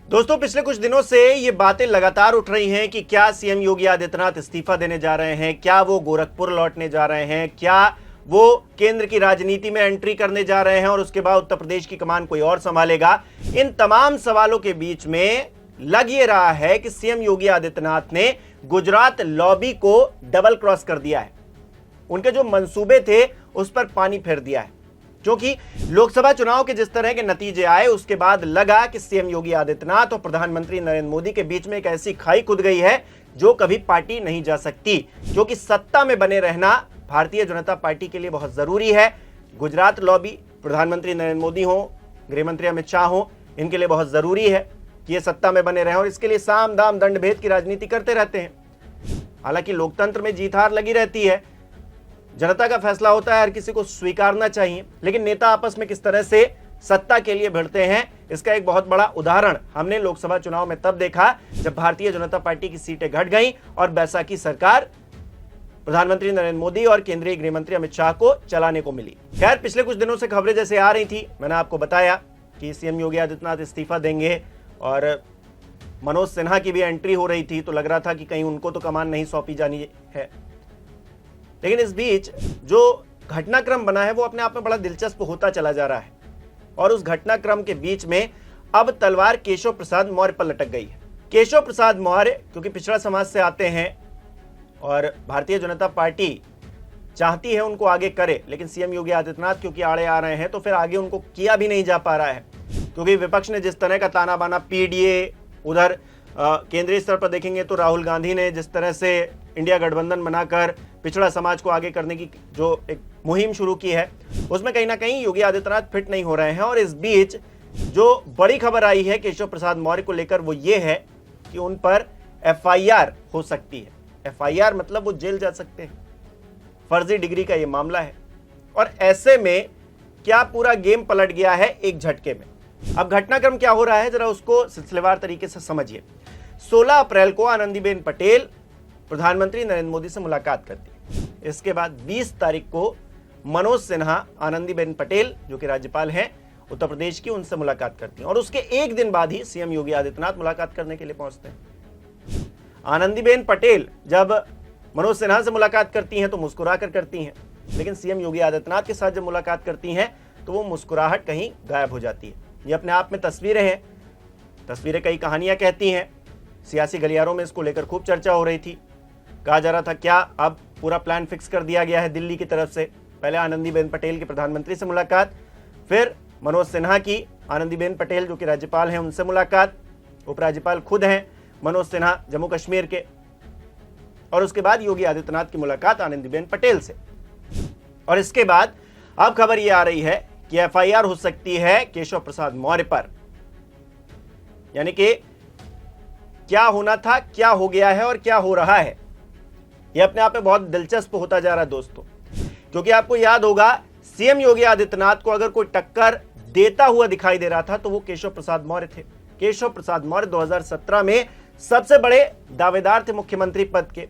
दोस्तों, पिछले कुछ दिनों से ये बातें लगातार उठ रही हैं कि क्या सीएम योगी आदित्यनाथ इस्तीफा देने जा रहे हैं, क्या वो गोरखपुर लौटने जा रहे हैं, क्या वो केंद्र की राजनीति में एंट्री करने जा रहे हैं और उसके बाद उत्तर प्रदेश की कमान कोई और संभालेगा। इन तमाम सवालों के बीच में लग ये रहा है कि सीएम योगी आदित्यनाथ ने गुजरात लॉबी को डबल क्रॉस कर दिया है। उनके जो मंसूबे थे उस पर पानी फेर दिया है, क्योंकि लोकसभा चुनाव के जिस तरह के नतीजे आए उसके बाद लगा कि सीएम योगी आदित्यनाथ और प्रधानमंत्री नरेंद्र मोदी के बीच में एक ऐसी खाई खुद गई है जो कभी पार्टी नहीं जा सकती, क्योंकि सत्ता में बने रहना भारतीय जनता पार्टी के लिए बहुत जरूरी है। गुजरात लॉबी, प्रधानमंत्री नरेंद्र मोदी हो, गृह मंत्री अमित शाह हो, इनके लिए बहुत जरूरी है कि ये सत्ता में बने रहें और इसके लिए साम दाम दंड भेद की राजनीति करते रहते हैं। हालांकि लोकतंत्र में जीत हार लगी रहती है, जनता का फैसला होता है, हर किसी को स्वीकारना चाहिए, लेकिन नेता आपस में किस तरह से सत्ता के लिए भिड़ते हैं इसका एक बहुत बड़ा उदाहरण हमने लोकसभा चुनाव में तब देखा जब भारतीय जनता पार्टी की सीटें घट गईं और बैसाखी सरकार प्रधानमंत्री नरेंद्र मोदी और केंद्रीय गृह मंत्री अमित शाह को चलाने को मिली। खैर, पिछले कुछ दिनों से खबरें जैसे आ रही थी, मैंने आपको बताया कि सीएम योगी आदित्यनाथ इस्तीफा देंगे और मनोज सिन्हा की भी एंट्री हो रही थी, तो लग रहा था कि कहीं उनको तो कमान नहीं सौंपी जानी है। लेकिन इस बीच जो घटनाक्रम बना है वो अपने आप में बड़ा दिलचस्प होता चला जा रहा है और उस घटनाक्रम के बीच में अब तलवार केशव प्रसाद मौर्य पर लटक गई है। केशव प्रसाद मौर्य क्योंकि पिछड़ा समाज से आते हैं और भारतीय जनता पार्टी चाहती है उनको आगे करे, लेकिन सीएम योगी आदित्यनाथ क्योंकि आड़े आ रहे हैं तो फिर आगे उनको किया भी नहीं जा पा रहा है, क्योंकि विपक्ष ने जिस तरह का ताना बाना पीडीए, उधर केंद्रीय स्तर पर देखेंगे तो राहुल गांधी ने जिस तरह से इंडिया गठबंधन बनाकर पिछड़ा समाज को आगे करने की जो एक मुहिम शुरू की है उसमें कहीं ना कहीं योगी आदित्यनाथ फिट नहीं हो रहे हैं। और इस बीच जो बड़ी खबर आई है केशव प्रसाद मौर्य को लेकर वो ये है कि उन पर एफआईआर हो सकती है। एफआईआर मतलब वो जेल जा सकते हैं। फर्जी डिग्री का ये मामला है और ऐसे में क्या पूरा गेम पलट गया है एक झटके में। अब घटनाक्रम क्या हो रहा है जरा उसको सिलसिलेवार तरीके से समझिए। 16 अप्रैल को आनंदीबेन पटेल प्रधानमंत्री नरेंद्र मोदी से मुलाकात करती है। इसके बाद 20 तारीख को मनोज सिन्हा आनंदीबेन पटेल जो कि राज्यपाल हैं उत्तर प्रदेश की, उनसे मुलाकात करती हैं और उसके एक दिन बाद ही सीएम योगी आदित्यनाथ मुलाकात करने के लिए पहुंचते हैं। आनंदीबेन पटेल जब मनोज सिन्हा से मुलाकात करती हैं तो मुस्कुराकर करती हैं, लेकिन सीएम योगी आदित्यनाथ के साथ जब मुलाकात करती हैं तो वो मुस्कुराहट कहीं गायब हो जाती है। ये अपने आप में तस्वीरें हैं, तस्वीरें कई कहानियां कहती हैं। सियासी गलियारों में इसको लेकर खूब चर्चा हो रही थी। कहा जा रहा था क्या अब पूरा प्लान फिक्स कर दिया गया है दिल्ली की तरफ से। पहले आनंदीबेन पटेल की प्रधानमंत्री से मुलाकात, फिर मनोज सिन्हा की आनंदीबेन पटेल जो कि राज्यपाल हैं उनसे मुलाकात, उपराज्यपाल खुद हैं मनोज सिन्हा जम्मू कश्मीर के, और उसके बाद योगी आदित्यनाथ की मुलाकात आनंदीबेन पटेल से। और इसके बाद अब खबर यह आ रही है कि एफआईआर हो सकती है केशव प्रसाद मौर्य पर। यानी कि क्या होना था, क्या हो गया है और क्या हो रहा है, यह अपने आप में बहुत दिलचस्प होता जा रहा है दोस्तों। क्योंकि आपको याद होगा सीएम योगी आदित्यनाथ को अगर कोई टक्कर देता हुआ दिखाई दे रहा था तो वो केशव प्रसाद मौर्य थे। केशव प्रसाद मौर्य 2017 में सबसे बड़े दावेदार थे मुख्यमंत्री पद के।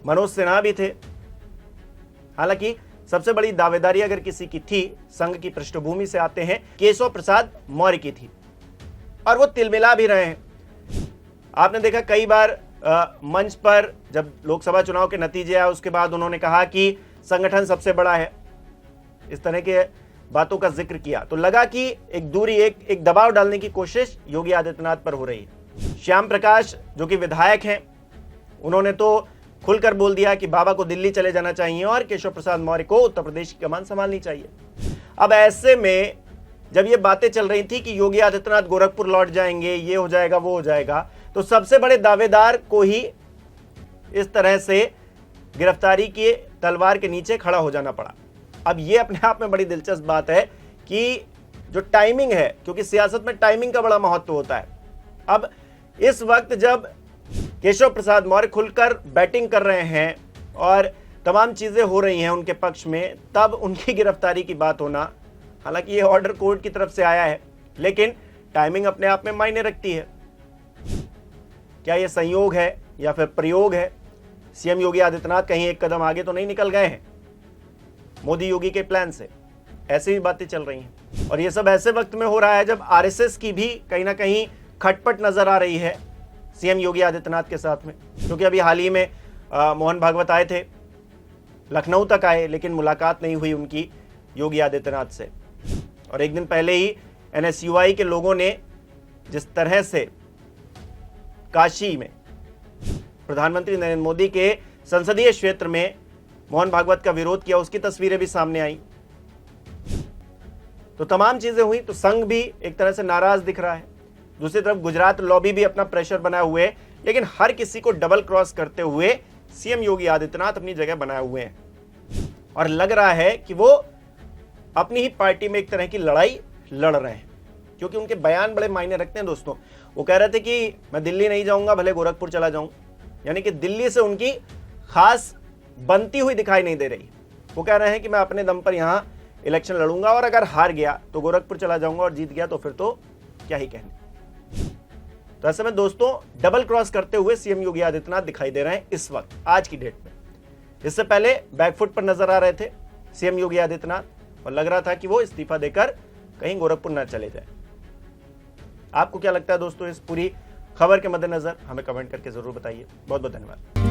मनोज सिन्हा भी थे। हालांकि सबसे बड़ी दावेदारी अगर किसी की थी, संघ की पृष्ठभूमि से आते हैं, केशव प्रसाद मौर्य की थी और वो तिलमिला भी रहे हैं। आपने देखा कई बार मंच पर जब लोकसभा चुनाव के नतीजे आए उसके बाद उन्होंने कहा कि संगठन सबसे बड़ा है, इस तरह के बातों का जिक्र किया तो लगा कि एक दूरी, एक दबाव डालने की कोशिश योगी आदित्यनाथ पर हो रही है। श्याम प्रकाश जो कि विधायक हैं उन्होंने तो खुलकर बोल दिया कि बाबा को दिल्ली चले जाना चाहिए और केशव प्रसाद मौर्य को उत्तर प्रदेश की कमान संभालनी चाहिए। अब ऐसे में जब ये बातें चल रही थी कि योगी आदित्यनाथ गोरखपुर लौट जाएंगे, ये हो जाएगा वो हो जाएगा, तो सबसे बड़े दावेदार को ही इस तरह से गिरफ्तारी की तलवार के नीचे खड़ा हो जाना पड़ा। अब ये अपने आप में बड़ी दिलचस्प बात है कि जो टाइमिंग है, क्योंकि सियासत में टाइमिंग का बड़ा महत्व होता है। अब इस वक्त जब केशव प्रसाद मौर्य खुलकर बैटिंग कर रहे हैं और तमाम चीजें हो रही हैं उनके पक्ष में, तब उनकी गिरफ्तारी की बात होना, हालांकि ये ऑर्डर कोर्ट की तरफ से आया है, लेकिन टाइमिंग अपने आप में मायने रखती है। क्या ये संयोग है या फिर प्रयोग है? सीएम योगी आदित्यनाथ कहीं एक कदम आगे तो नहीं निकल गए हैं मोदी योगी के प्लान से? ऐसी भी बातें चल रही हैं और ये सब ऐसे वक्त में हो रहा है जब आरएसएस की भी कहीं ना कहीं खटपट नजर आ रही है सीएम योगी आदित्यनाथ के साथ में, क्योंकि अभी हाल ही में मोहन भागवत आए थे, लखनऊ तक आए, लेकिन मुलाकात नहीं हुई उनकी योगी आदित्यनाथ से। और एक दिन पहले ही एनएसयूआई के लोगों ने जिस तरह से काशी में प्रधानमंत्री नरेंद्र मोदी के संसदीय क्षेत्र में मोहन भागवत का विरोध किया, उसकी तस्वीरें भी सामने आई। तो तमाम चीजें हुई, तो संघ भी एक तरह से नाराज दिख रहा है। दूसरी तरफ गुजरात लॉबी भी अपना प्रेशर बनाए हुए है, लेकिन हर किसी को डबल क्रॉस करते हुए सीएम योगी आदित्यनाथ अपनी जगह बनाए हुए हैं और लग रहा है कि वो अपनी ही पार्टी में एक तरह की लड़ाई लड़ रहे हैं, क्योंकि उनके बयान बड़े मायने रखते हैं दोस्तों। वो कह रहे थे कि मैं दिल्ली नहीं जाऊंगा, भले गोरखपुर चला जाऊं, यानी कि दिल्ली से उनकी खास बनती हुई दिखाई नहीं दे रही। वो कह रहे हैं कि मैं अपने दम पर यहां इलेक्शन लड़ूंगा और अगर हार गया तो गोरखपुर चला जाऊंगा और जीत गया तो फिर तो क्या ही कहने। तो ऐसे में दोस्तों डबल क्रॉस करते हुए सीएम योगी आदित्यनाथ दिखाई दे रहे हैं इस वक्त, आज की डेट में। इससे पहले बैकफुट पर नजर आ रहे थे सीएम योगी आदित्यनाथ और लग रहा था कि वो इस्तीफा देकर कहीं गोरखपुर न चले जाए। आपको क्या लगता है दोस्तों इस पूरी खबर के मद्देनजर? हमें कमेंट करके जरूर बताइए। बहुत बहुत धन्यवाद।